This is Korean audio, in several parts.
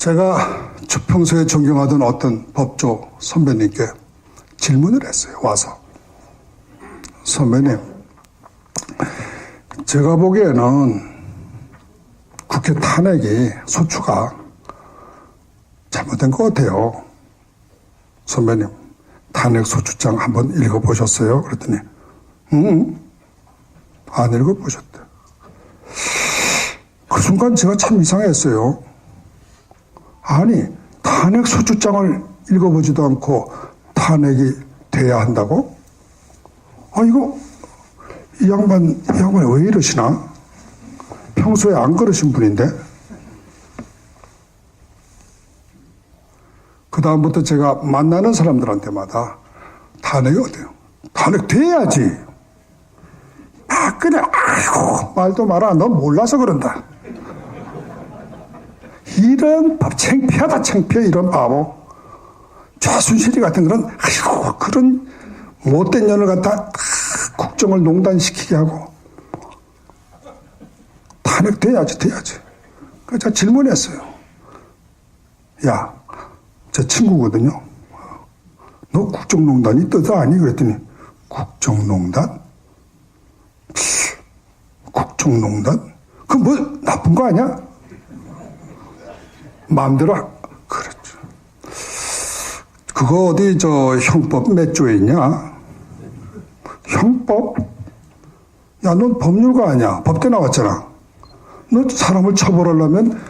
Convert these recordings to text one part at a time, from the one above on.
제가 평소에 존경하던 어떤 법조 선배님께 질문을 했어요. 와서. 선배님, 제가 보기에는 국회 탄핵이 소추가 잘못된 것 같아요. 선배님, 탄핵 소추장 한번 읽어보셨어요? 그랬더니 안 읽어보셨대. 그 순간 제가 참 이상했어요. 아니, 탄핵 소추장을 읽어보지도 않고 탄핵이 돼야 한다고? 이거 이 양반이 왜 이러시나? 평소에 안 그러신 분인데? 그 다음부터 제가 만나는 사람들한테마다 탄핵이 어때요? 탄핵 돼야지. 박근혜, 아이고, 말도 마라. 넌 몰라서 그런다. 이런 법, 창피하다, 창피해, 이런 바보. 최순실이 같은 그런 못된 년을 갖다 국정을 농단시키게 하고. 탄핵 돼야지. 그래서 제가 질문했어요. 야, 제 친구거든요. 너 국정농단이 뜻 아니? 그랬더니, 국정농단? 국정농단? 그 뭐 나쁜 거 아니야? 마음대로 그렇죠. 그거 어디 형법 몇 조에 있냐? 형법? 야, 넌 법률가 아니야. 법대 나왔잖아. 너 사람을 처벌하려면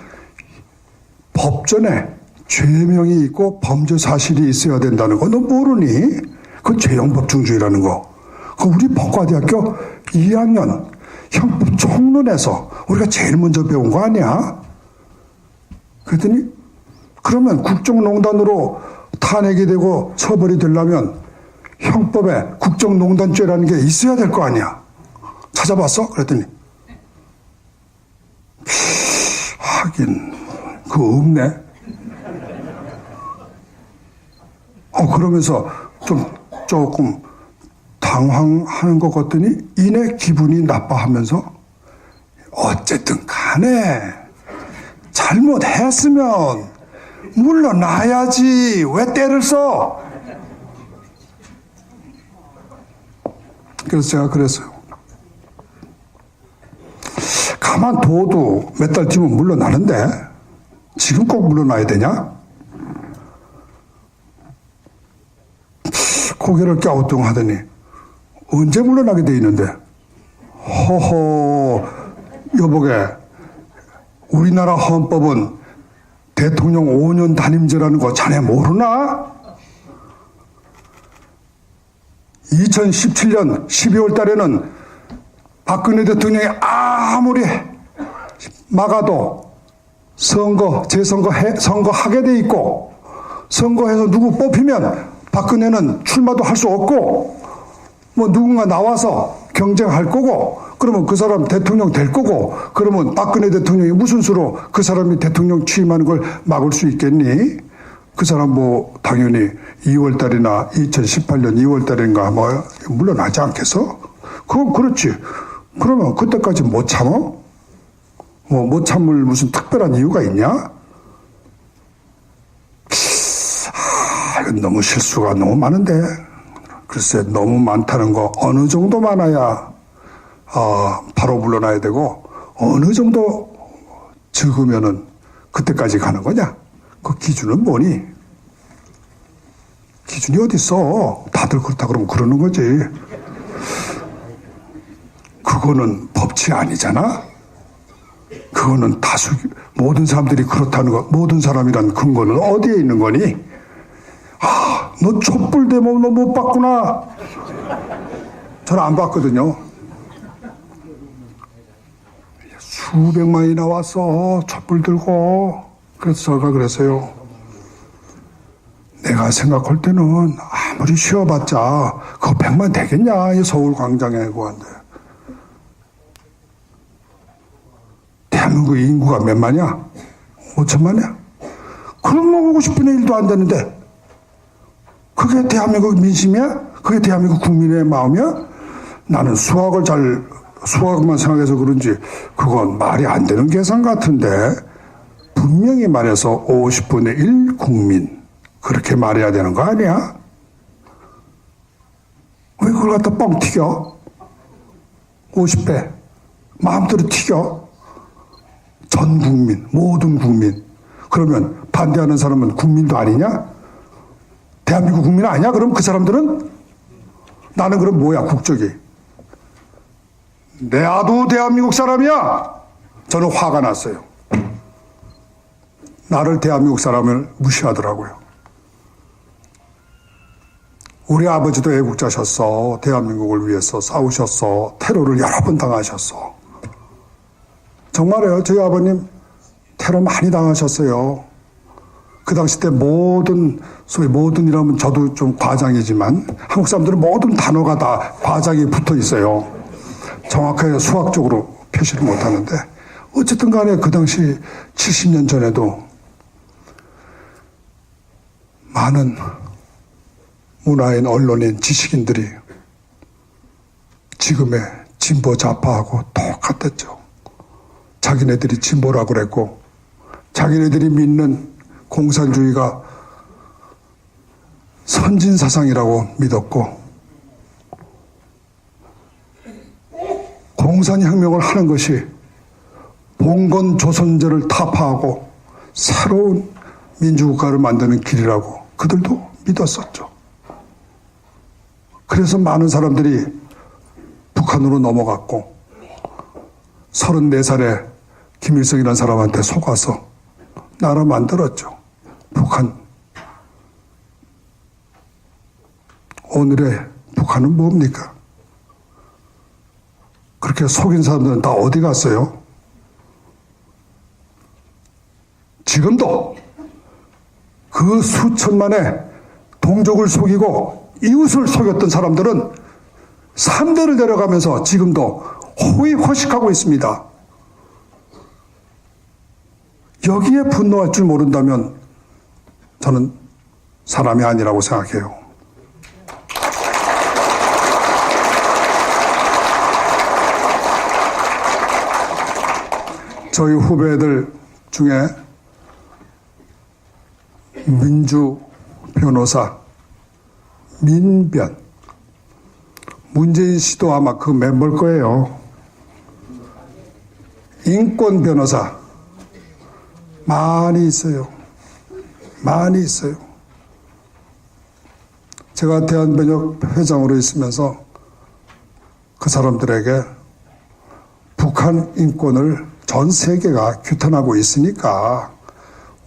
법전에 죄명이 있고 범죄 사실이 있어야 된다는 거 너 모르니? 그건 죄형법중주의라는 거. 그 우리 법과대학교 2학년 형법 총론에서 우리가 제일 먼저 배운 거 아니야? 그랬더니 그러면 국정농단으로 탄핵이 되고 처벌이 되려면 형법에 국정농단죄라는 게 있어야 될 거 아니야? 찾아봤어? 그랬더니 하긴 그거 없네. 그러면서 조금 당황하는 것 같더니 이내 기분이 나빠하면서 어쨌든 간에 잘못했으면 물러나야지. 왜 때를 써? 그래서 제가 그랬어요. 가만둬도 몇 달 뒤면 물러나는데 지금 꼭 물러나야 되냐? 고개를 갸우뚱하더니 언제 물러나게 돼 있는데? 허허, 여보게, 우리나라 헌법은 대통령 5년 단임제라는 거 자네 모르나? 2017년 12월 달에는 박근혜 대통령이 아무리 막아도 선거하게 돼 있고, 선거해서 누구 뽑히면 박근혜는 출마도 할 수 없고, 뭐 누군가 나와서 경쟁할 거고, 그러면 그 사람 대통령 될 거고, 그러면 박근혜 대통령이 무슨 수로 그 사람이 대통령 취임하는 걸 막을 수 있겠니? 그 사람 뭐 당연히 2월 달이나 2018년 2월 달인가 뭐 물러나지 않겠어? 그건 그렇지. 그러면 그때까지 못 참어? 못 참을 무슨 특별한 이유가 있냐? 이건 너무 실수가 너무 많은데. 글쎄, 너무 많다는 거 어느 정도 많아야 바로 물러나야 되고, 어느 정도 적으면은 그때까지 가는 거냐? 그 기준은 뭐니? 기준이 어디 있어? 다들 그렇다 그러면 그러는 거지. 그거는 법치 아니잖아? 그거는 모든 사람들이 그렇다는 거, 모든 사람이란 근거는 어디에 있는 거니? 너 촛불 데모 너 못 봤구나. 저는 안 봤거든요. 수백만이 나왔어. 촛불 들고. 그래서 제가 그랬어요. 내가 생각할 때는 아무리 쉬어봤자 그거 100만 되겠냐. 이 서울 광장에 그건데. 대한민국 인구가 몇 만이야? 5천만이야? 그럼 먹고 10분의 1도 안 되는데 그게 대한민국 민심이야? 그게 대한민국 국민의 마음이야? 나는 수학만 생각해서 그런지 그건 말이 안 되는 계산 같은데. 분명히 말해서 50분의 1 국민 그렇게 말해야 되는 거 아니야? 왜 그걸 갖다 뻥 튀겨? 50배 마음대로 튀겨? 전 국민, 모든 국민. 그러면 반대하는 사람은 국민도 아니냐? 대한민국 국민 아니야? 그럼 그 사람들은? 나는 그럼 뭐야, 국적이? 내아도 대한민국 사람이야! 저는 화가 났어요. 나를 대한민국 사람을 무시하더라고요. 우리 아버지도 애국자셨어. 대한민국을 위해서 싸우셨어. 테러를 여러 번 당하셨어. 정말이에요. 저희 아버님 테러 많이 당하셨어요. 그 당시 때 모든, 소위 모든이라면 저도 좀 과장이지만 한국 사람들은 모든 단어가 다 과장이 붙어 있어요. 정확하게 수학적으로 표시를 못 하는데 어쨌든 간에 그 당시 70년 전에도 많은 문화인, 언론인, 지식인들이 지금의 진보 좌파하고 똑같았죠. 자기네들이 진보라고 그랬고 자기네들이 믿는 공산주의가 선진사상이라고 믿었고 공산혁명을 하는 것이 봉건 조선제를 타파하고 새로운 민주국가를 만드는 길이라고 그들도 믿었었죠. 그래서 많은 사람들이 북한으로 넘어갔고 34살에 김일성이라는 사람한테 속아서 나라 만들었죠. 북한. 오늘의 북한은 뭡니까? 그렇게 속인 사람들은 다 어디 갔어요? 지금도 그 수천만의 동족을 속이고 이웃을 속였던 사람들은 3대를 내려가면서 지금도 호의호식하고 있습니다. 여기에 분노할 줄 모른다면 저는 사람이 아니라고 생각해요. 저희 후배들 중에 민주 변호사 민변 문재인 씨도 아마 그 멤버일 거예요. 인권 변호사 많이 있어요. 많이 있어요. 제가 대한변협 회장으로 있으면서 그 사람들에게 북한 인권을 전 세계가 규탄하고 있으니까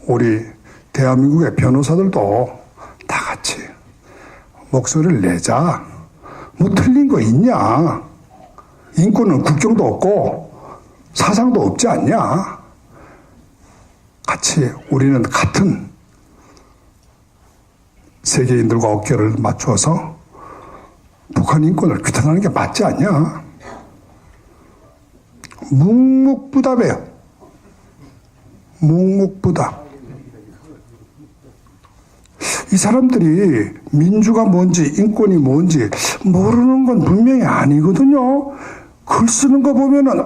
우리 대한민국의 변호사들도 다 같이 목소리를 내자. 뭐 틀린 거 있냐? 인권은 국경도 없고 사상도 없지 않냐? 같이 우리는 같은 세계인들과 어깨를 맞추어서 북한 인권을 규탄하는 게 맞지 않냐? 묵묵부답이에요. 묵묵부답. 이 사람들이 민주가 뭔지 인권이 뭔지 모르는 건 분명히 아니거든요. 글 쓰는 거 보면은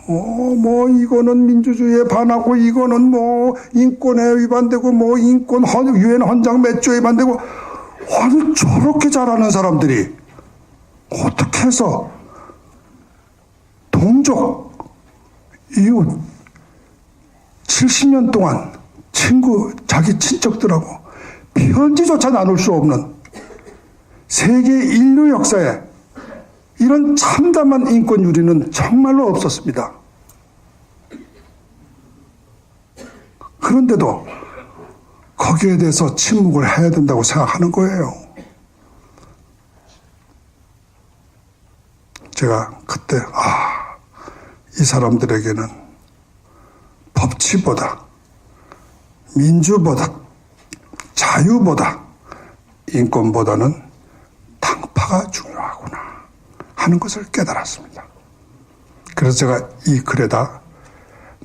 뭐 이거는 민주주의에 반하고 이거는 뭐 인권에 위반되고 뭐 인권 유엔 헌장 몇 조에 위반되고 아니 저렇게 잘하는 사람들이 어떻게 해서 동족 이웃 70년 동안 친구 자기 친척들하고 편지조차 나눌 수 없는 세계 인류 역사에 이런 참담한 인권 유리는 정말로 없었습니다. 그런데도 거기에 대해서 침묵을 해야 된다고 생각하는 거예요. 제가 그때 이 사람들에게는 법치보다 민주보다 자유보다 인권보다는 당파가 중요하구나 하는 것을 깨달았습니다. 그래서 제가 이 글에다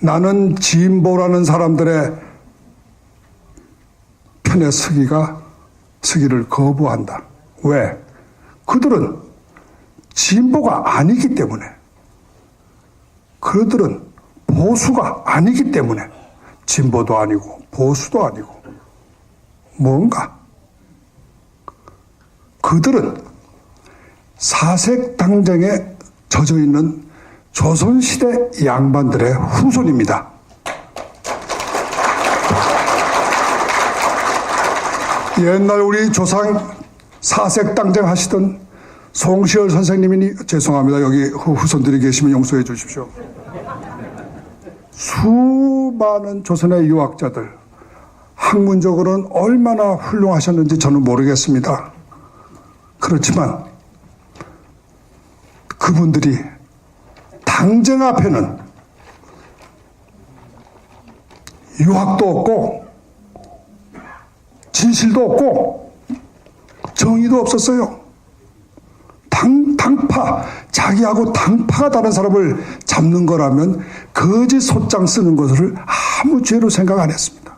나는 진보라는 사람들의 편에 서기를 거부한다. 왜? 그들은 진보가 아니기 때문에 그들은 보수가 아니기 때문에 진보도 아니고 보수도 아니고 뭔가 그들은 사색당정에 젖어있는 조선시대 양반들의 후손입니다. 옛날 우리 조상 사색당정 하시던 송시열 선생님이, 죄송합니다. 여기 후손들이 계시면 용서해 주십시오. 수많은 조선의 유학자들, 학문적으로는 얼마나 훌륭하셨는지 저는 모르겠습니다. 그렇지만 그분들이 당정 앞에는 유학도 없고 진실도 없고 정의도 없었어요. 당파, 자기하고 당파가 다른 사람을 잡는 거라면 거짓 소장 쓰는 것을 아무 죄로 생각 안 했습니다.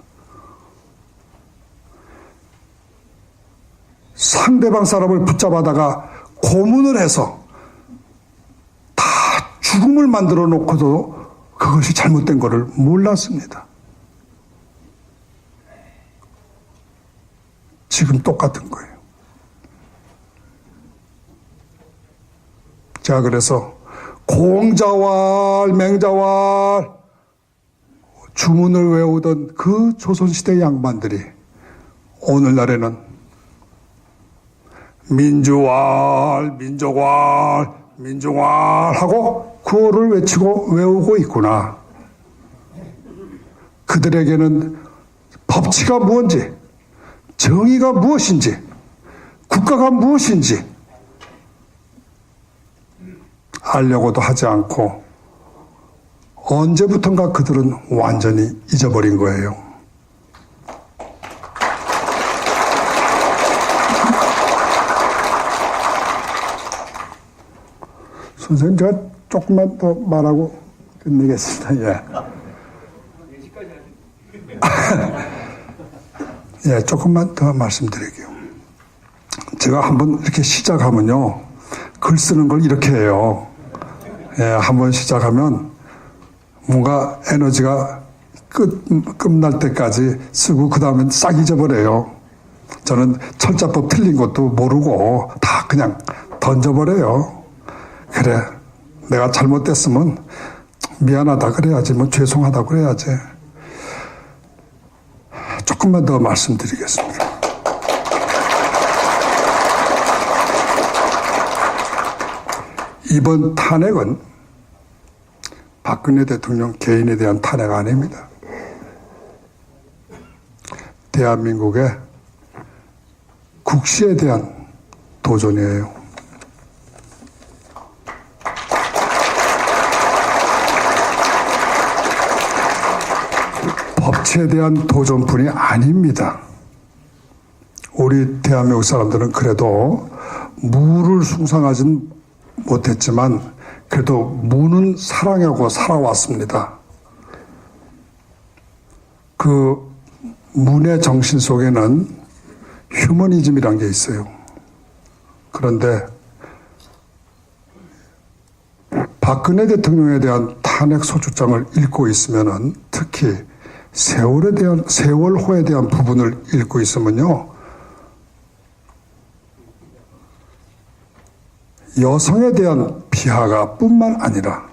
상대방 사람을 붙잡아다가 고문을 해서 다 죽음을 만들어 놓고도 그것이 잘못된 것을 몰랐습니다. 지금 똑같은 거예요. 자, 그래서 공자왈, 맹자왈 주문을 외우던 그 조선시대 양반들이 오늘날에는 민주왈, 민족왈, 민중왈 하고 구호를 외치고 외우고 있구나. 그들에게는 법치가 무엇인지, 정의가 무엇인지, 국가가 무엇인지 알려고도 하지 않고 언제부턴가 그들은 완전히 잊어버린 거예요. 선생님, 제가 조금만 더 말하고 끝내겠습니다. 예. 예, 조금만 더 말씀드릴게요. 제가 한번 이렇게 시작하면요, 글 쓰는 걸 이렇게 해요. 예, 한번 시작하면 뭔가 에너지가 끝날 때까지 쓰고 그 다음엔 싹 잊어버려요. 저는 철자법 틀린 것도 모르고 다 그냥 던져버려요. 그래, 내가 잘못됐으면 미안하다 그래야지, 뭐 죄송하다 그래야지. 조금만 더 말씀드리겠습니다. 이번 탄핵은 박근혜 대통령 개인에 대한 탄핵 아닙니다. 대한민국의 국시에 대한 도전이에요. 법치에 대한 도전뿐이 아닙니다. 우리 대한민국 사람들은 그래도 무를 숭상하진 못했지만 그래도 무는 사랑하고 살아왔습니다. 그 문의 정신 속에는 휴머니즘이란 게 있어요. 그런데 박근혜 대통령에 대한 탄핵 소추장을 읽고 있으면은, 특히 세월호에 대한 부분을 읽고 있으면요, 여성에 대한 비하가 뿐만 아니라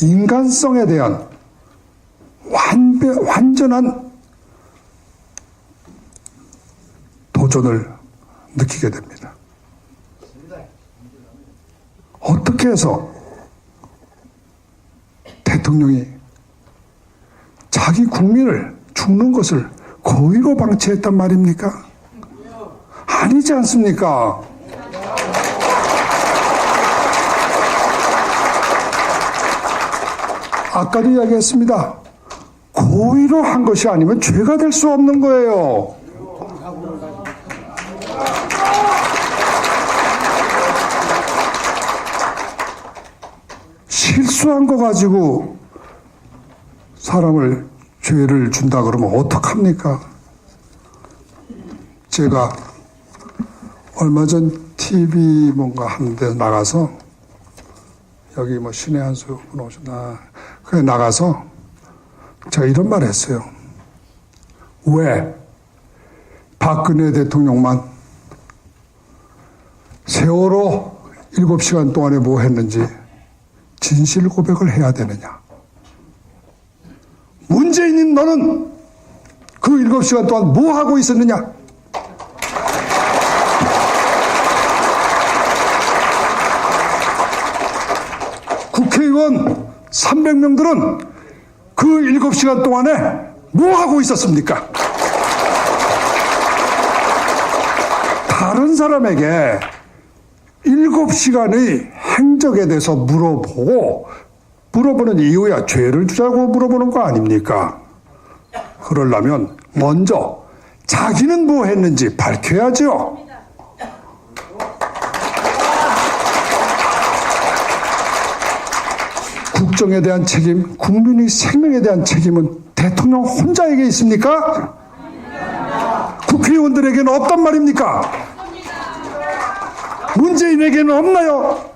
인간성에 대한 완전한 도전을 느끼게 됩니다. 어떻게 해서 대통령이 자기 국민을 죽는 것을 고의로 방치했단 말입니까? 아니지 않습니까? 아까도 이야기했습니다. 고의로 한 것이 아니면 죄가 될 수 없는 거예요. 실수한 거 가지고 사람을 죄를 준다 그러면 어떡합니까? 제가 얼마 전 TV 뭔가 하는데 나가서, 여기 뭐 신의 한수 분 오셨나, 그에 나가서 제가 이런 말 했어요. 왜 박근혜 대통령만 세월호 7시간 동안에 뭐 했는지 진실 고백을 해야 되느냐. 문재인인 너는 그 7시간 동안 뭐 하고 있었느냐. 국회의원 300명들은 그 7시간 동안에 뭐 하고 있었습니까? 다른 사람에게 7시간의 행적에 대해서 물어보는 이유야 죄를 주자고 물어보는 거 아닙니까? 그러려면 먼저 자기는 뭐 했는지 밝혀야죠. 국정에 대한 책임, 국민의 생명에 대한 책임은 대통령 혼자에게 있습니까? 국회의원들에게는 없단 말입니까? 문재인에게는 없나요?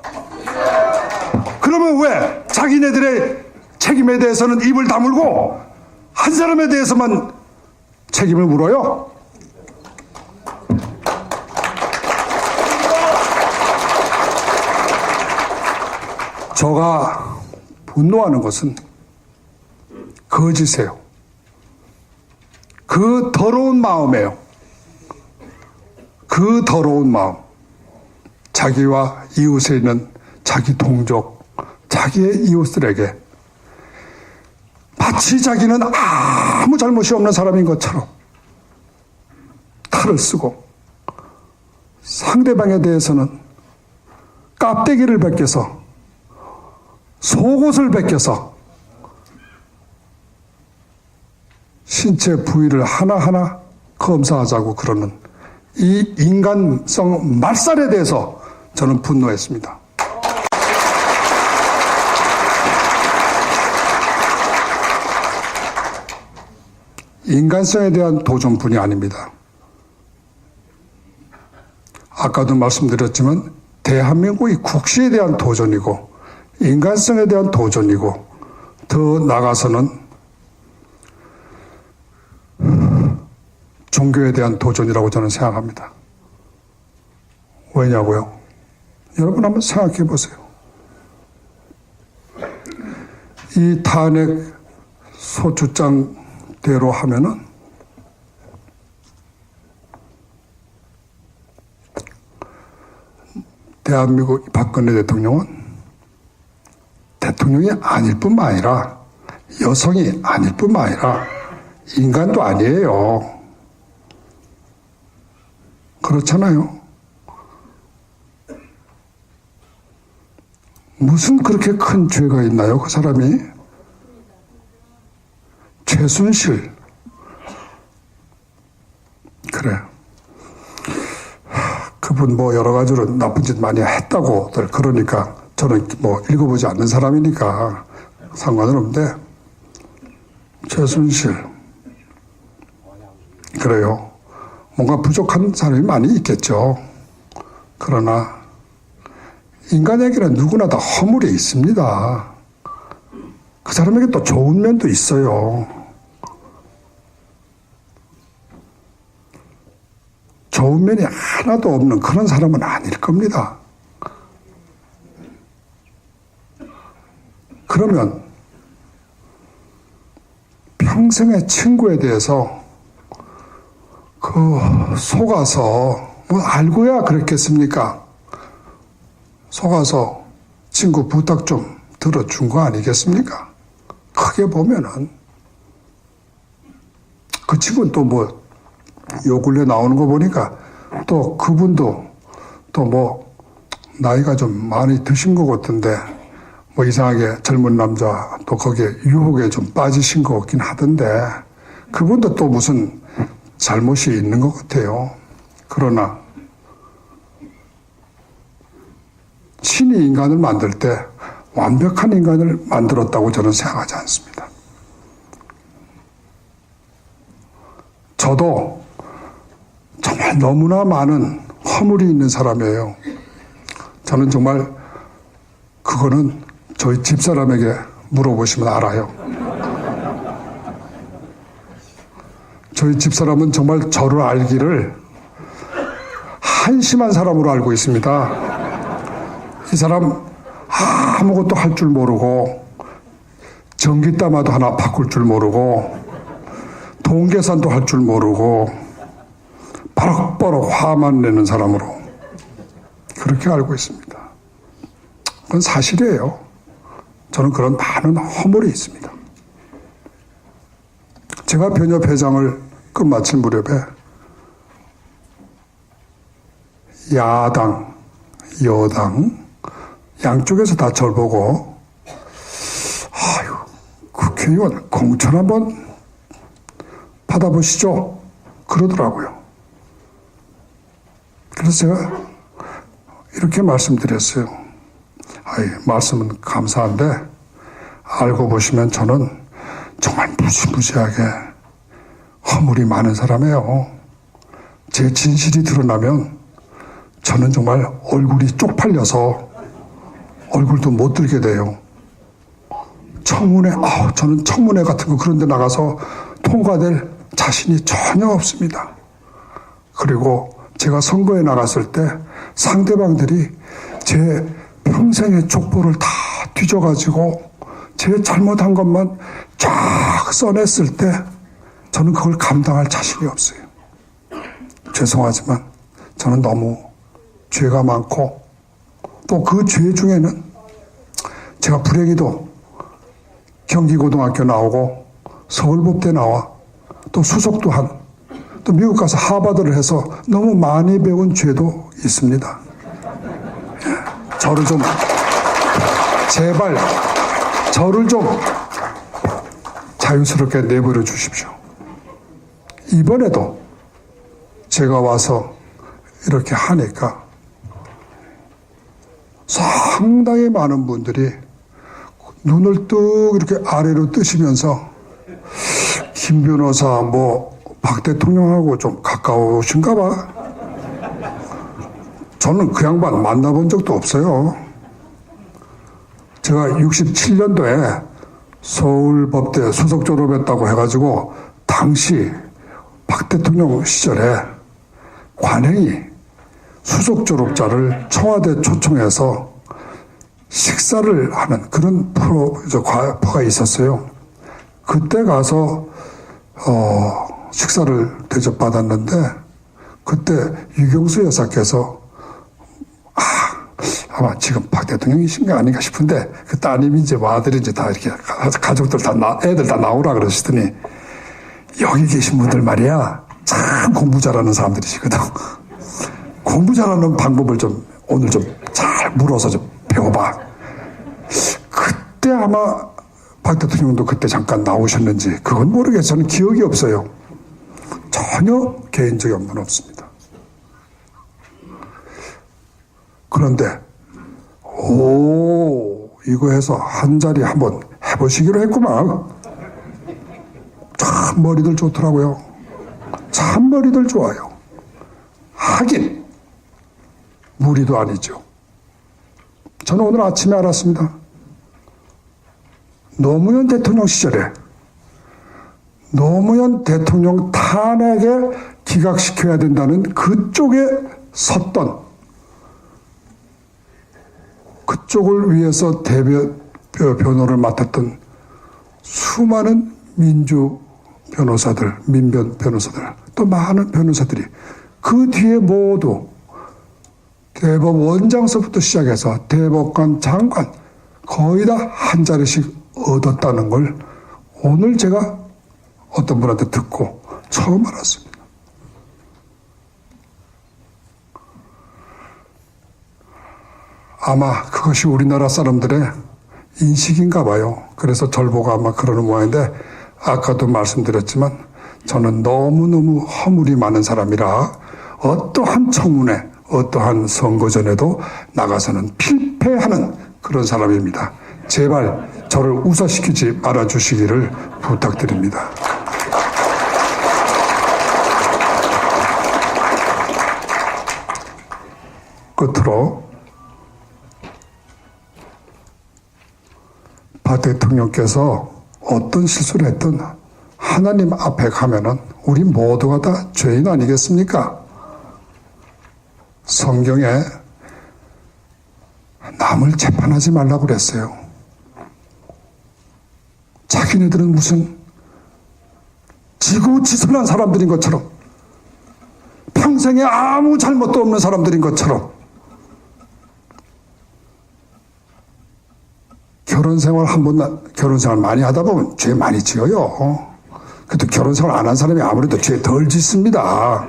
그러면 왜 자기네들의 책임에 대해서는 입을 다물고 한 사람에 대해서만 책임을 물어요? 제가 분노하는 것은 거짓이에요. 그 더러운 마음이에요. 그 더러운 마음. 자기와 이웃에 있는 자기 동족, 자기의 이웃들에게 마치 자기는 아무 잘못이 없는 사람인 것처럼 탈을 쓰고 상대방에 대해서는 깝대기를 베껴서 속옷을 베껴서 신체 부위를 하나하나 검사하자고 그러는 이 인간성 말살에 대해서 저는 분노했습니다. 인간성에 대한 도전뿐이 아닙니다. 아까도 말씀드렸지만 대한민국의 국시에 대한 도전이고 인간성에 대한 도전이고 더 나아가서는 종교에 대한 도전이라고 저는 생각합니다. 왜냐고요? 여러분 한번 생각해 보세요. 이 탄핵 소추장대로 하면은 대한민국 박근혜 대통령은 대통령이 아닐 뿐만 아니라 여성이 아닐 뿐만 아니라 인간도 아니에요. 그렇잖아요. 무슨 그렇게 큰 죄가 있나요, 그 사람이? 최순실. 그래. 그분 뭐 여러 가지로 나쁜 짓 많이 했다고들 그러니까 저는 뭐 읽어보지 않는 사람이니까 상관은 없는데 최순실. 그래요. 뭔가 부족한 사람이 많이 있겠죠. 그러나 인간에게는 누구나 다 허물이 있습니다. 그 사람에게 또 좋은 면도 있어요. 좋은 면이 하나도 없는 그런 사람은 아닐 겁니다. 그러면 평생의 친구에 대해서 속아서 뭐 알고야 그랬겠습니까? 속아서 친구 부탁 좀 들어준 거 아니겠습니까? 크게 보면은 그 친구는 또 뭐 요 근래 나오는 거 보니까 또 그분도 또 뭐 나이가 좀 많이 드신 것 같은데 뭐 이상하게 젊은 남자 또 거기에 유혹에 좀 빠지신 것 같긴 하던데 그분도 또 무슨 잘못이 있는 것 같아요. 그러나 신이 인간을 만들 때 완벽한 인간을 만들었다고 저는 생각하지 않습니다. 저도 정말 너무나 많은 허물이 있는 사람이에요. 저는 정말 그거는 저희 집사람에게 물어보시면 알아요. 저희 집사람은 정말 저를 알기를 한심한 사람으로 알고 있습니다. 이 사람 아무것도 할 줄 모르고 전기담화도 하나 바꿀 줄 모르고 동계산도 할 줄 모르고 버럭버럭 화만 내는 사람으로 그렇게 알고 있습니다. 그건 사실이에요. 저는 그런 많은 허물이 있습니다. 제가 변협 회장을 끝마칠 무렵에 야당, 여당 양쪽에서 다 저를 보고 아유, 국회의원 공천 한번 받아보시죠 그러더라고요. 그래서 제가 이렇게 말씀드렸어요. 아이, 말씀은 감사한데 알고 보시면 저는 정말 무지무지하게 허물이 많은 사람이에요. 제 진실이 드러나면 저는 정말 얼굴이 쪽팔려서 얼굴도 못 들게 돼요. 청문회, 저는 청문회 같은 거 그런 데 나가서 통과될 자신이 전혀 없습니다. 그리고 제가 선거에 나갔을 때 상대방들이 제 평생의 족보를 다 뒤져가지고 제 잘못한 것만 쫙 써냈을 때 저는 그걸 감당할 자신이 없어요. 죄송하지만 저는 너무 죄가 많고 또 그 죄 중에는 제가 불행히도 경기고등학교 나오고 서울법대 나와 또 수석도 한 또 미국 가서 하버드를 해서 너무 많이 배운 죄도 있습니다. 저를 좀 제발 저를 좀 자유스럽게 내버려 주십시오. 이번에도 제가 와서 이렇게 하니까 상당히 많은 분들이 눈을 뚝 이렇게 아래로 뜨시면서 김 변호사 박 대통령하고 좀 가까우신가 봐. 저는 그 양반 만나본 적도 없어요. 제가 67년도에 서울법대 수석 졸업했다고 해가지고 당시 박 대통령 시절에 관행이 수석 졸업자를 청와대 초청해서 식사를 하는 그런 과가 있었어요. 그때 가서 식사를 대접받았는데 그때 유경수 여사께서 아마 지금 박 대통령이신 게 아닌가 싶은데 그 따님인지 아들인지 다 이렇게 가족들 다 애들 다 나오라 그러시더니 여기 계신 분들 말이야 참 공부 잘하는 사람들이시거든. 공부 잘하는 방법을 좀 오늘 좀 잘 물어서 좀 배워봐. 그때 아마 박 대통령도 그때 잠깐 나오셨는지 그건 모르겠어요. 저는 기억이 없어요. 전혀 개인적인 업무는 없습니다. 그런데 이거 해서 한 자리 한번 해보시기로 했구만. 참 머리들 좋더라고요. 참 머리들 좋아요. 하긴 무리도 아니죠. 저는 오늘 아침에 알았습니다. 노무현 대통령 시절에 노무현 대통령 탄핵에 기각시켜야 된다는 그쪽에 섰던 그쪽을 위해서 변호를 맡았던 수많은 민주 변호사들, 민변 변호사들, 또 많은 변호사들이 그 뒤에 모두 대법 원장서부터 시작해서 대법관, 장관 거의 다 한 자리씩 얻었다는 걸 오늘 제가 어떤 분한테 듣고 처음 알았습니다. 아마 그것이 우리나라 사람들의 인식인가 봐요. 그래서 절 보고 아마 그러는 모양인데 아까도 말씀드렸지만 저는 너무너무 허물이 많은 사람이라 어떠한 청문회, 어떠한 선거전에도 나가서는 필패하는 그런 사람입니다. 제발 저를 우사시키지 말아주시기를 부탁드립니다. 끝으로 박 대통령께서 어떤 실수를 했든 하나님 앞에 가면은 우리 모두가 다 죄인 아니겠습니까? 성경에 남을 재판하지 말라고 그랬어요. 자기네들은 무슨 지고지선한 사람들인 것처럼, 평생에 아무 잘못도 없는 사람들인 것처럼, 결혼 생활 많이 하다 보면 죄 많이 지어요. 그래도 결혼 생활 안 한 사람이 아무래도 죄 덜 짓습니다.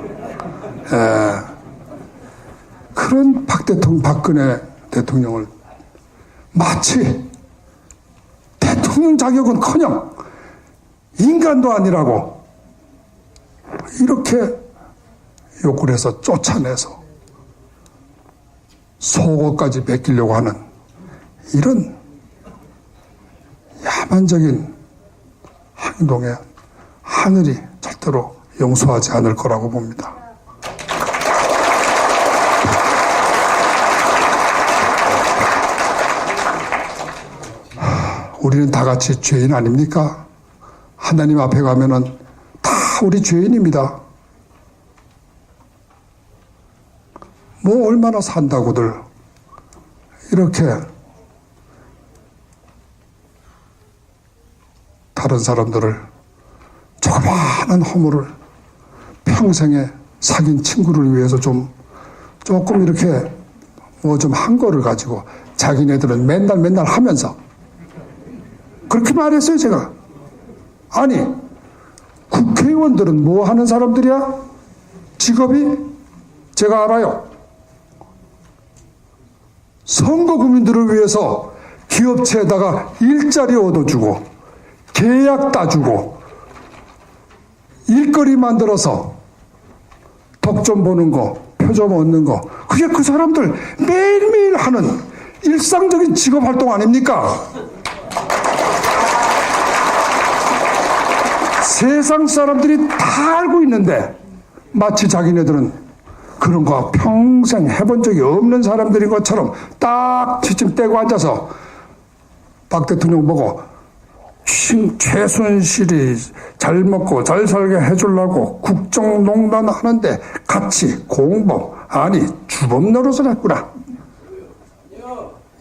그런 박근혜 대통령을 마치 대통령 자격은커녕 인간도 아니라고 이렇게 욕을 해서 쫓아내서 속옷까지 베끼려고 하는 이런 야만적인 행동에 하늘이 절대로 용서하지 않을 거라고 봅니다. 우리는 다 같이 죄인 아닙니까? 하나님 앞에 가면은 다 우리 죄인입니다. 뭐 얼마나 산다고들 이렇게 다른 사람들을 조그마한 허물을 평생에 사귄 친구를 위해서 조금 이렇게 뭐 좀 한 거를 가지고 자기네들은 맨날 하면서 그렇게 말했어요, 제가. 아니, 국회의원들은 뭐 하는 사람들이야? 직업이? 제가 알아요. 선거 국민들을 위해서 기업체에다가 일자리 얻어주고, 계약 따주고, 일거리 만들어서 덕 좀 보는 거, 표 좀 얻는 거, 그게 그 사람들 매일매일 하는 일상적인 직업 활동 아닙니까? 세상 사람들이 다 알고 있는데 마치 자기네들은 그런 거 평생 해본 적이 없는 사람들인 것처럼 딱 지침 떼고 앉아서 박 대통령 보고 최순실이 잘 먹고 잘 살게 해주려고 국정농단 하는데 같이 공범, 아니 주범 노릇을 했구나.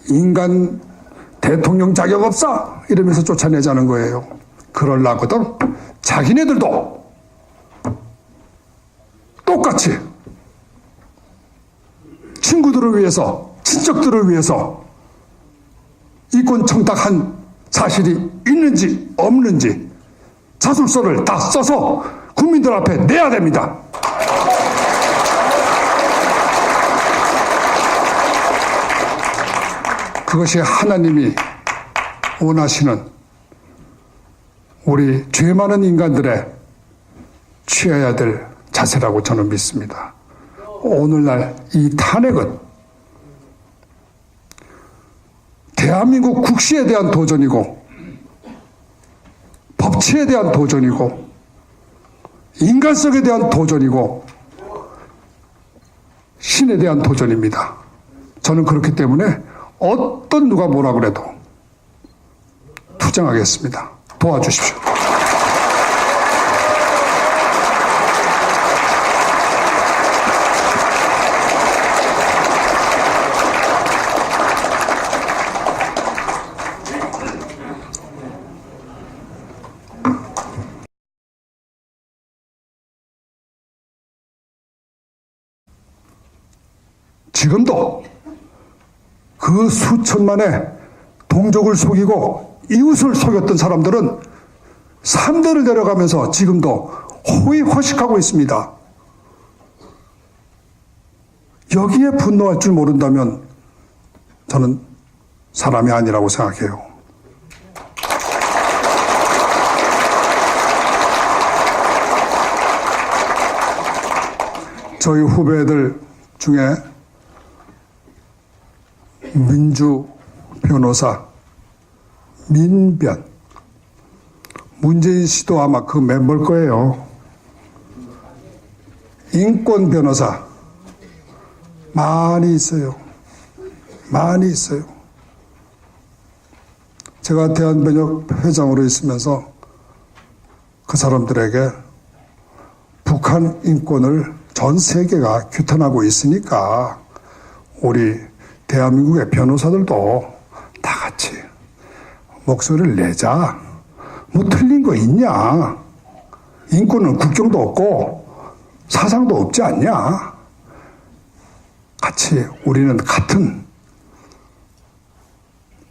인간 대통령 자격 없어? 이러면서 쫓아내자는 거예요. 그러려거든 자기네들도 똑같이 친구들을 위해서, 친척들을 위해서 이권 청탁한 사실이 있는지 없는지 자술서를 다 써서 국민들 앞에 내야 됩니다. 그것이 하나님이 원하시는 우리 죄 많은 인간들의 취해야 될 자세라고 저는 믿습니다. 오늘날 이 탄핵은 대한민국 국시에 대한 도전이고 법치에 대한 도전이고 인간성에 대한 도전이고 신에 대한 도전입니다. 저는 그렇기 때문에 어떤 누가 뭐라 그래도 투쟁하겠습니다. 도와주십시오. 지금도 그 수천만의 동족을 속이고 이웃을 속였던 사람들은 3대를 내려가면서 지금도 호의호식하고 있습니다. 여기에 분노할 줄 모른다면 저는 사람이 아니라고 생각해요. 저희 후배들 중에 민주 변호사 민변 문재인 씨도 아마 그 멤버일 거예요. 인권 변호사 많이 있어요. 많이 있어요. 제가 대한변협 회장으로 있으면서 그 사람들에게 북한 인권을 전 세계가 규탄하고 있으니까 우리 대한민국의 변호사들도 다 같이 목소리를 내자. 뭐 틀린 거 있냐? 인권은 국경도 없고 사상도 없지 않냐? 같이 우리는 같은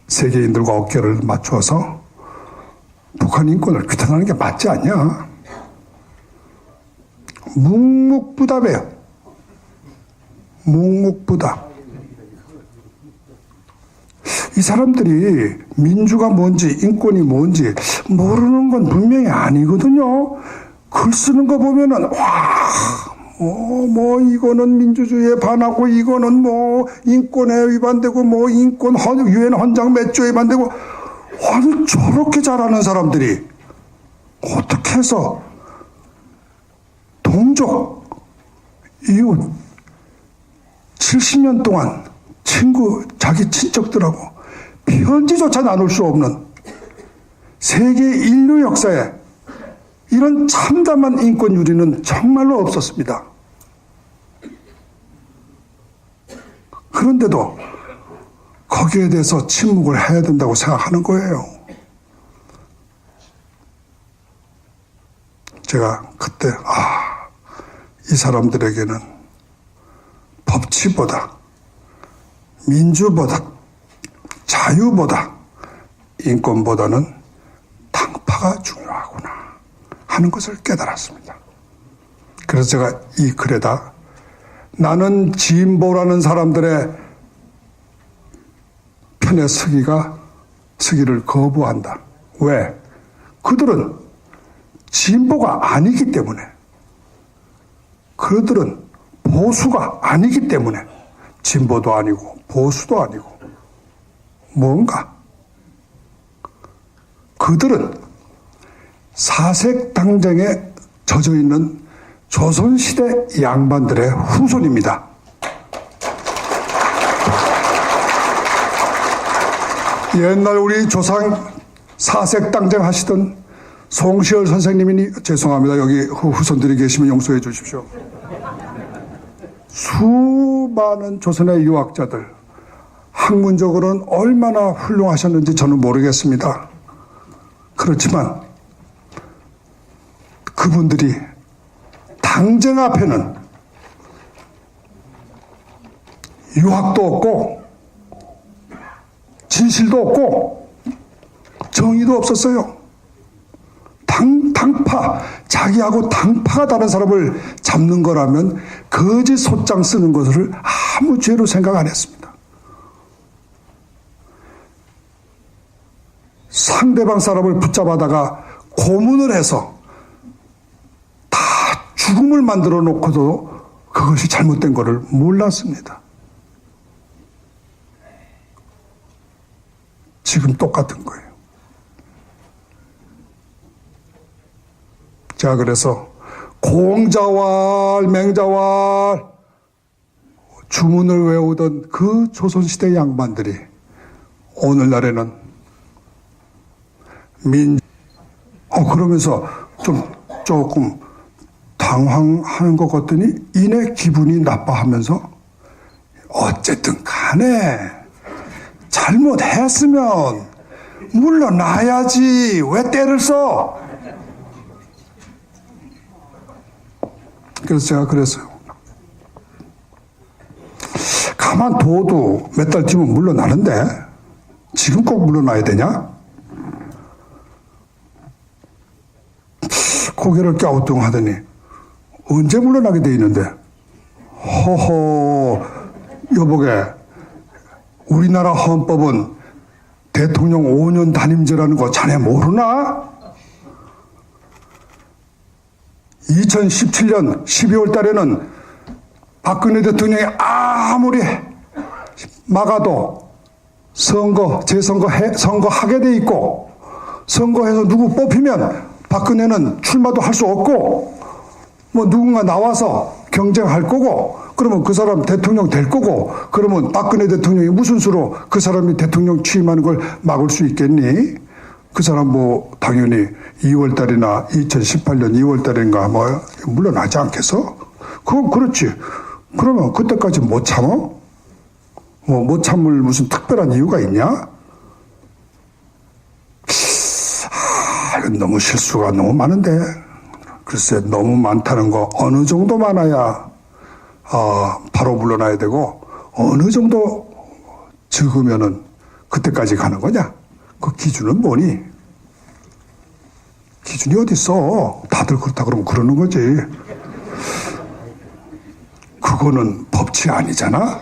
세계인들과 어깨를 맞추어서 북한 인권을 규탄하는 게 맞지 않냐? 묵묵부답이에요. 묵묵부답. 이 사람들이 민주가 뭔지 인권이 뭔지 모르는 건 분명히 아니거든요. 글 쓰는 거 보면은 이거는 민주주의에 반하고 이거는 뭐 인권에 위반되고 뭐 인권 유엔 헌장 몇 조에 위반되고 아니 저렇게 잘하는 사람들이 어떻게 해서 동족 이웃 70년 동안 자기 친척들하고 편지조차 나눌 수 없는 세계 인류 역사에 이런 참담한 인권 유리는 정말로 없었습니다. 그런데도 거기에 대해서 침묵을 해야 된다고 생각하는 거예요. 제가 그때 이 사람들에게는 법치보다 민주보다 자유보다 인권보다는 당파가 중요하구나 하는 것을 깨달았습니다. 그래서 제가 이 글에다 나는 진보라는 사람들의 편에 서기를 거부한다. 왜? 그들은 진보가 아니기 때문에, 그들은 보수가 아니기 때문에, 진보도 아니고 보수도 아니고 뭔가 그들은 사색당쟁에 젖어있는 조선시대 양반들의 후손입니다. 옛날 우리 조상 사색당쟁 하시던 송시열 선생님이니 죄송합니다. 여기 후손들이 계시면 용서해 주십시오. 수많은 조선의 유학자들 학문적으로는 얼마나 훌륭하셨는지 저는 모르겠습니다. 그렇지만 그분들이 당쟁 앞에는 유학도 없고 진실도 없고 정의도 없었어요. 당파, 자기하고 당파가 다른 사람을 잡는 거라면 거짓 소장 쓰는 것을 아무 죄로 생각 안 했습니다. 상대방 사람을 붙잡아다가 고문을 해서 다 죽음을 만들어 놓고도 그것이 잘못된 것을 몰랐습니다. 지금 똑같은 거예요. 자, 그래서 공자왈 맹자왈 주문을 외우던 그 조선시대 양반들이 오늘날에는 그러면서 조금 당황하는 것 같더니 이내 기분이 나빠하면서 어쨌든 간에 잘못했으면 물러나야지 왜 때를 써? 그래서 제가 그랬어요. 가만 둬도 몇 달쯤은 물러나는데 지금 꼭 물러나야 되냐? 고개를 갸우뚱하더니 언제 물러나게 돼 있는데 허허 여보게 우리나라 헌법은 대통령 5년 단임제라는 거 자네 모르나? 2017년 12월 달에는 박근혜 대통령이 아무리 막아도 선거하게 돼 있고 선거해서 누구 뽑히면 박근혜는 출마도 할 수 없고 뭐 누군가 나와서 경쟁할 거고 그러면 그 사람 대통령 될 거고 그러면 박근혜 대통령이 무슨 수로 그 사람이 대통령 취임하는 걸 막을 수 있겠니? 그 사람 뭐 당연히 2월 달이나 2018년 2월 달인가 뭐 물러나지 않겠어? 그건 그렇지. 그러면 그때까지 못 참어? 뭐 못 참을 무슨 특별한 이유가 있냐? 이건 너무 실수가 너무 많은데. 글쎄 너무 많다는 거 어느 정도 많아야 바로 물러나야 되고 어느 정도 적으면은 그때까지 가는 거냐? 그 기준은 뭐니? 기준이 어딨어? 다들 그렇다 그러면 그러는 거지. 그거는 법칙 아니잖아?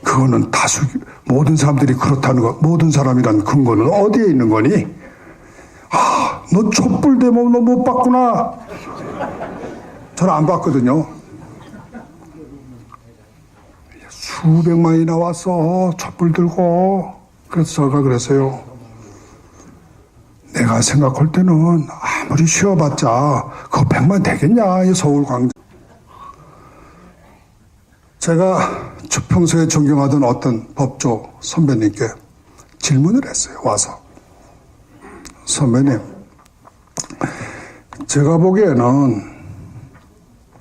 그거는 다수, 모든 사람들이 그렇다는 거, 모든 사람이란 근거는 어디에 있는 거니? 너 촛불 데모 너 못 봤구나. 저는 안 봤거든요. 수백만이 나왔어. 촛불 들고. 그래서 제가 그랬어요. 내가 생각할 때는 아무리 쉬어봤자 그거 100만 되겠냐, 이 서울 광장. 제가 평소에 존경하던 어떤 법조 선배님께 질문을 했어요. 와서. 선배님, 제가 보기에는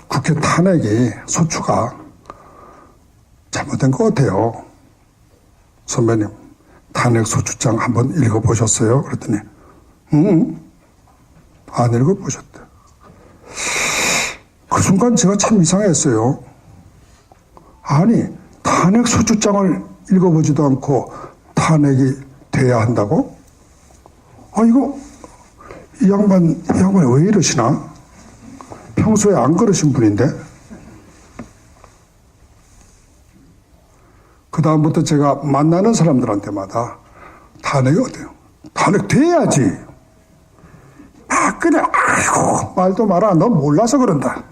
국회 탄핵이 소추가 잘못된 것 같아요. 선배님, 탄핵 소추장 한번 읽어보셨어요? 그랬더니 안 읽어보셨대. 그 순간 제가 참 이상했어요. 아니, 탄핵 소추장을 읽어보지도 않고 탄핵이 돼야 한다고? 이거 이 양반이 왜 이러시나? 평소에 안 그러신 분인데. 그 다음부터 제가 만나는 사람들한테마다 탄핵이 어때요? 탄핵 돼야지. 그래, 아이고, 말도 마라. 너 몰라서 그런다.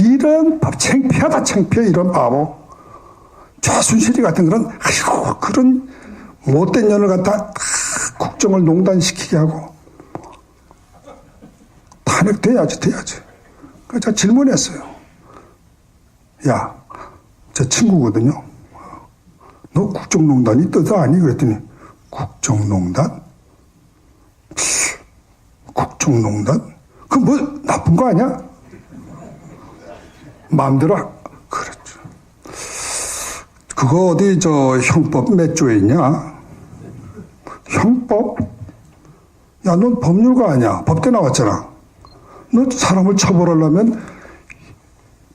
이런 법, 창피하다, 창피해, 이런 바보. 최순실이 같은 그런 못된 년을 갖다 국정을 농단시키게 하고. 탄핵 돼야지. 그래서 제가 질문했어요. 야, 제 친구거든요. 너 국정농단이 뜻 아니? 그랬더니, 국정농단? 국정농단? 그 뭐 나쁜 거 아니야? 마음대로 그렇죠. 그거 어디 형법 몇 조에 있냐? 형법? 야, 넌 법률가 아니야. 법대 나왔잖아. 너 사람을 처벌하려면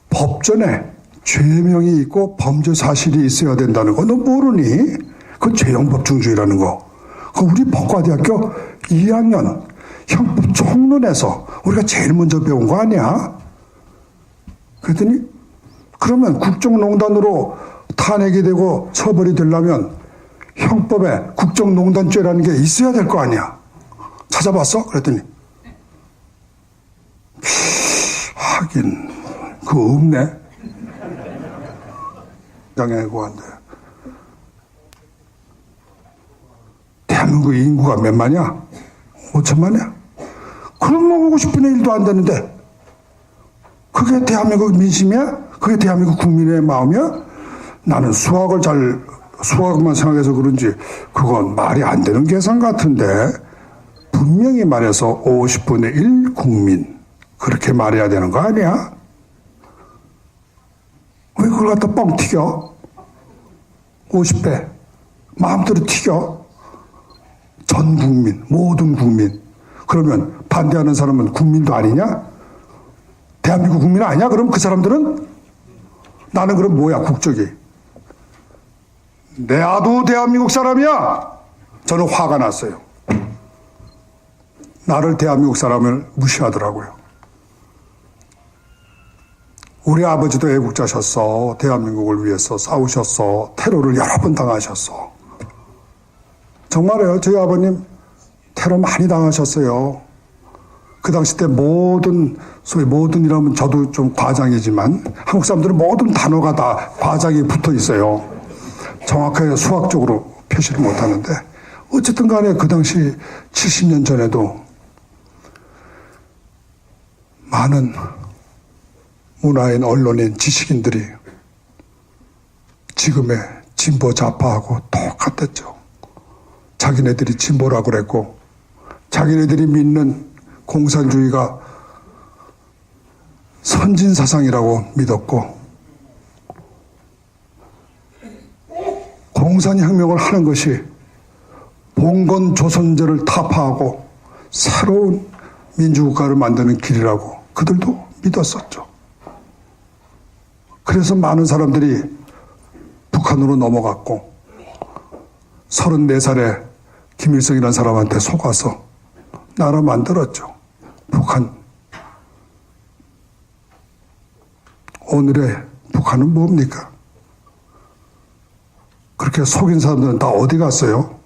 법전에 죄명이 있고 범죄 사실이 있어야 된다는 거 너 모르니? 그 죄형법중주의라는 거. 그 우리 법과대학교 2학년 형법 총론에서 우리가 제일 먼저 배운 거 아니야? 그랬더니 그러면 국정농단으로 탄핵이 되고 처벌이 되려면 형법에 국정농단죄라는 게 있어야 될 거 아니야? 찾아봤어? 그랬더니 하긴 그거 없네. 장애고한데 대한민국 인구가 몇 만이야? 5천만이야? 그럼 뭐 50분의 1도 안 되는데 그게 대한민국 민심이야? 그게 대한민국 국민의 마음이야? 나는 수학만 생각해서 그런지 그건 말이 안 되는 계산 같은데 분명히 말해서 50분의 1 국민 그렇게 말해야 되는 거 아니야? 왜 그걸 갖다 뻥 튀겨? 50배 마음대로 튀겨? 전 국민, 모든 국민. 그러면 반대하는 사람은 국민도 아니냐? 대한민국 국민 아니야? 그럼 그 사람들은? 나는 그럼 뭐야, 국적이? 내아도 대한민국 사람이야! 저는 화가 났어요. 나를 대한민국 사람을 무시하더라고요. 우리 아버지도 애국자셨어. 대한민국을 위해서 싸우셨어. 테러를 여러 번 당하셨어. 정말이에요. 저희 아버님 테러 많이 당하셨어요. 그 당시 때 소위 모든이라면 저도 좀 과장이지만 한국 사람들은 모든 단어가 다 과장이 붙어 있어요. 정확하게 수학적으로 표시를 못 하는데 어쨌든 간에 그 당시 70년 전에도 많은 문화인, 언론인, 지식인들이 지금의 진보 좌파하고 똑같았죠. 자기네들이 진보라고 그랬고, 자기네들이 믿는 공산주의가 선진사상이라고 믿었고, 공산혁명을 하는 것이 봉건 조선제를 타파하고 새로운 민주국가를 만드는 길이라고 그들도 믿었었죠. 그래서 많은 사람들이 북한으로 넘어갔고, 34살에 김일성이라는 사람한테 속아서 나라 만들었죠. 북한. 오늘의 북한은 뭡니까? 그렇게 속인 사람들은 다 어디 갔어요?